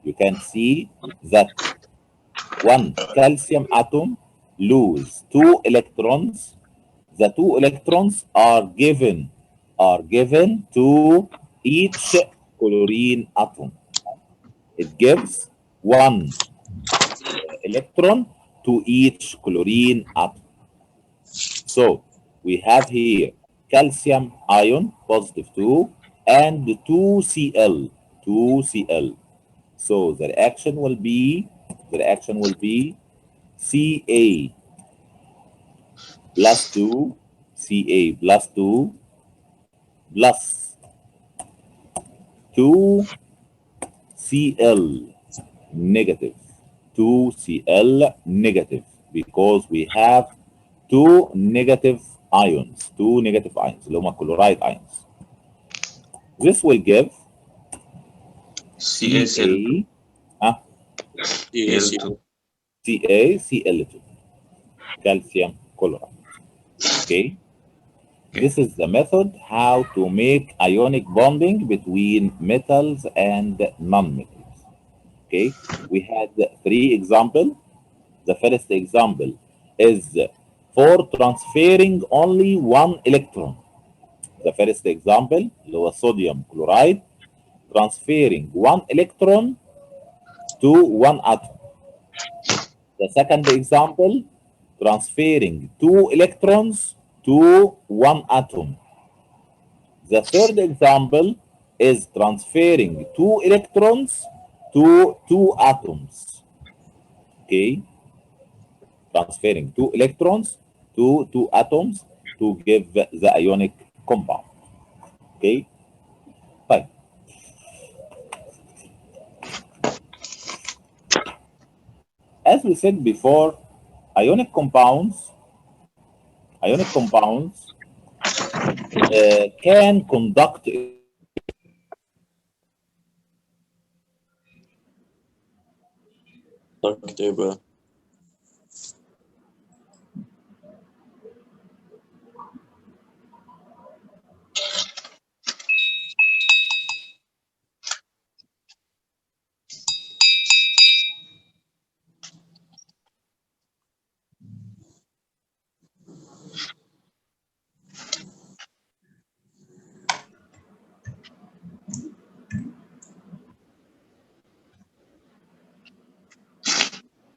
you can see that one calcium atom lose 2 electrons. The 2 electrons are given to each chlorine atom. It gives 1 electron to each chlorine atom. So we have here calcium ion positive 2 and 2Cl 2Cl. So the reaction will be Ca plus 2 Ca plus 2 plus 2Cl negative 2Cl negative, because we have two negative ions اللي هم chloride ions. This will give CaCl2. CaCl2 calcium chloride. Okay. This is the method how to make ionic bonding between metals and non-metals. Okay, we had 3 examples. The first example is for transferring only 1 electron. The first example اللي هو sodium chloride transferring 1 electron to 1 atom. The second example, transferring 2 electrons to 1 atom. The third example is transferring 2 electrons to 2 atoms. Okay, transferring 2 electrons to 2 atoms to give the ionic compound. Okay, fine. As we said before, ionic compounds can conduct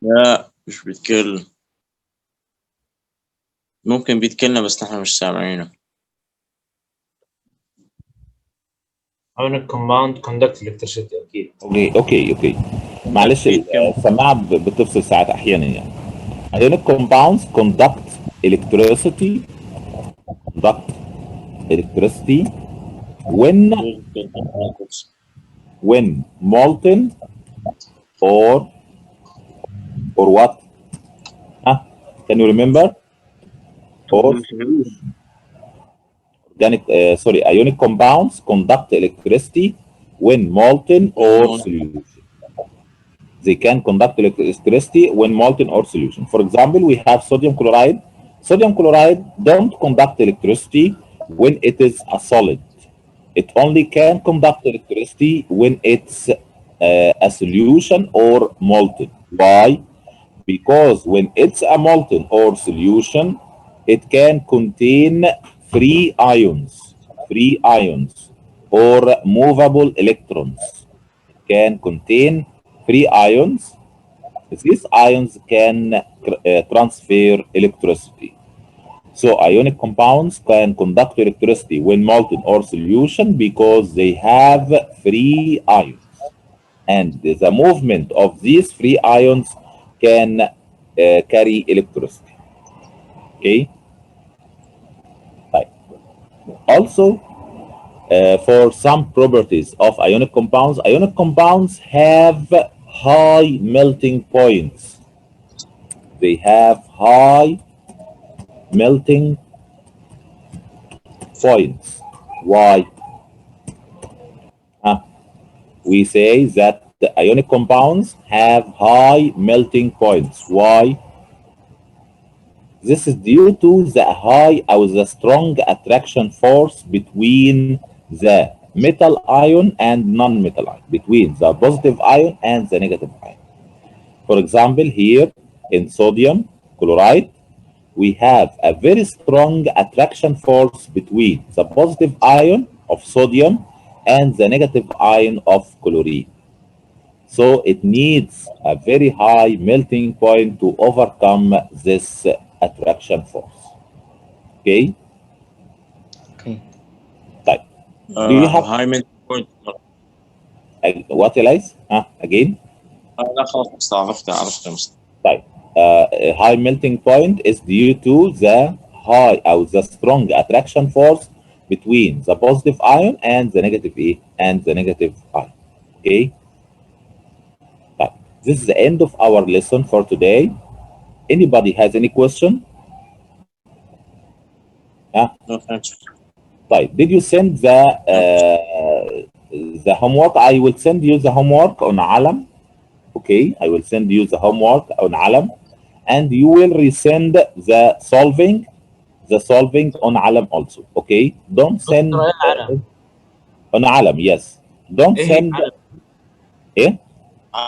لا مش بيتكلم. ممكن بيتكلم بس احنا مش سامعينه. ionic compound conduct electricity اكيد. اوكي معلش السماعه بتفصل ساعات احيانا يعني. ionic compounds conduct electricity when molten or what? Can you remember? Or ionic compounds conduct electricity when molten or solution. They can conduct electricity when molten or solution. For example, we have sodium chloride. Sodium chloride don't conduct electricity when it is a solid. It only can conduct electricity when it's a solution or molten. Why? Because when it's a molten or solution, it can contain free ions or movable electrons. It can contain free ions. These ions can transfer electricity. So ionic compounds can conduct electricity when molten or solution because they have free ions. And the movement of these free ions can carry electricity. Okay. Right. Also, for some properties of ionic compounds have high melting points. They have high melting points. Why? We say that the ionic compounds have high melting points. Why? This is due to the high or the strong attraction force between the metal ion and non-metal ion, between the positive ion and the negative ion. For example, here in sodium chloride, we have a very strong attraction force between the positive ion of sodium and the negative ion of chlorine. So it needs a very high melting point to overcome this attraction force. Okay? Okay. طيب. Do you have high melting point. what else? Again? لا خلاص مستر، عرفت يا مستر. طيب. High melting point is due to the high or the strong attraction force between the positive ion and the negative ion. Okay? طيب. This is the end of our lesson for today. Anybody has any question? No thanks. طيب, did you send the homework? I will send you the homework on Alam. Okay, I will send you the homework on Alam, and you will resend the solving on Alam also. Okay, don't send on Alam. Yes, don't send. ايه؟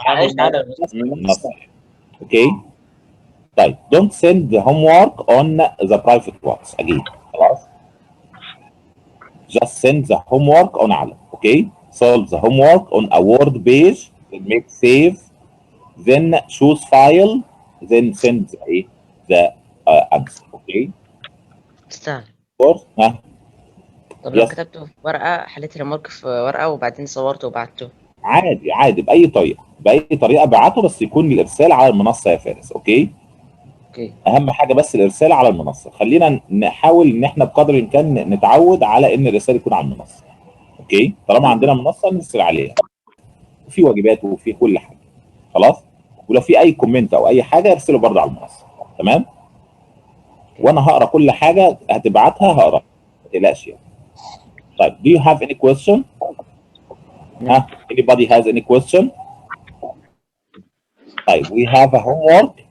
ايش علم؟ Nothing. Okay. طيب, don't send the homework on the private ones again. خلاص. Just send the homework on Alam. Okay, solve the homework on a Word page, then make save, then choose file, then send the answer. Okay. تستاهل. ها طب لو Yes. كتبته في ورقة، حليت الهومورك في ورقة وبعدين صورته وبعته. عادي بأي طريقة بعته، بس يكون الإرسال على المنصة يا فارس. أوكي. اوكي. أهم حاجة بس الإرسال على المنصة. خلينا نحاول إن إحنا بقدر الإمكان نتعود على إن الإرسال يكون على المنصة. أوكي. طالما عندنا منصة نرسل عليها. وفي واجبات وفي كل حاجة. خلاص. ولو في أي كومنت أو أي حاجة ارسله برضه على المنصة. تمام. وأنا هقرأ كل حاجة هتبعتها هقرأ. ما تقلقش يعني. طيب, do you have any question? Anybody has any question? طيب, we have a homework